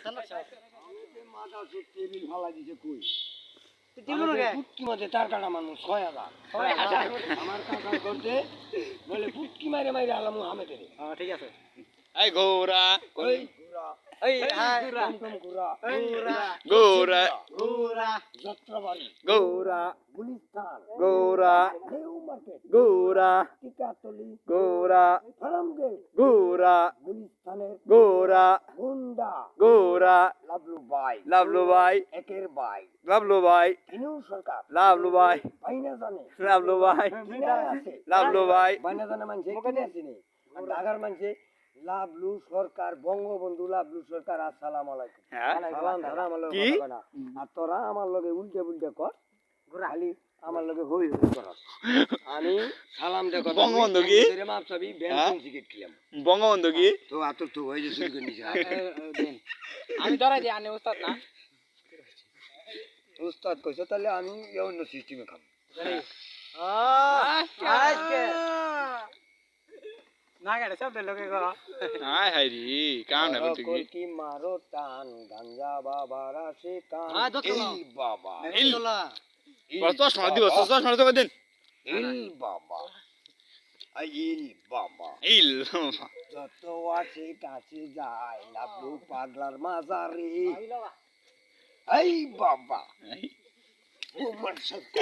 মাথা suit table ফালা দিছে কই পুটকি মাঝে তার কাটা মানুষ ৬,০০০ আমার কাকার করতে বলে পুটকি মারে মারে আলামু হামেদের ঠিক আছে এই ঘোড়া ওই ঘোড়া এই হাই টমটম ঘোড়া ঘোড়া ঘোড়া যাত্রাবাড়ি ঘোড়া গুলিস্তান ঘোড়া নিউ মার্কেট ঘোড়া টিকাতলি ঘোড়া ফার্মগেট ঘোড়া গুলিস্তানের ঘোড়া গুন্ডা ঘোড়া লাবলু ভাই লাভলু ভাই একের ভাই লাভলু ভাই ইনু সরকার লাভলু ভাই বাইনা জানে লাভলু ভাই কিনা আছে লাভলু ভাই বাইনা জানে মানছে কিনে আসেনি আর ঢাকার মানছে লাভলু সরকার বঙ্গবন্ধু লাভলু সরকার আসসালামু আলাইকুম হ্যাঁ সালাম ধরা আমার লগে কি? কথা কয় না। আর তোরা আমার লগে উল্টে উল্টে কর খালি আমার লগে হই হই কর আমি সালাম দে কথা বঙ্গবন্ধু কি? তোরে মাপ চাবি হ্যাঁ? বেলকন টিকেট খেলাম বঙ্গবন্ধু কি তো আতর তো হই যে শুরু করে নিছে দেন আমি ধরাই দিই আনে ওস্তাদ না উস্তাদ কইছো তাহলে আমি অন্য সিস্টেমে খাম আজকে না গাড়ি সব লোকে গো হাই হাই রি কাম না বলতে কি কি মারো টান গাঞ্জা বাবার আসে কান হ্যাঁ, যত না। এই বাবা ইল তোলা বস তো শোনা দিও তো শোনা তো দিন ইল বাবা ইল বাবা ইল যত আছে কাছে যায় লাভলু পাগলার মাজারে এই বাবা ও মারসটা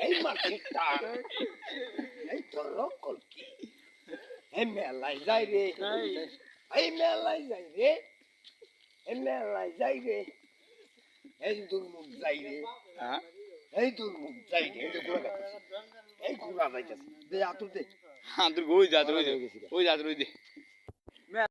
এই মারসটা এই তোর রকল কি এই মেলাই যাই রে এই মেলাই যাই রে এই মেলাই যাই রে এই দুর্মুখ যাই রে হ্যাঁ এই দুর্মুখ যাই রে এই ঘোড়া যাইতেছে দে আতুর দে হ্যাঁ তুই ওই যা ওই যা ওই যা ওই দে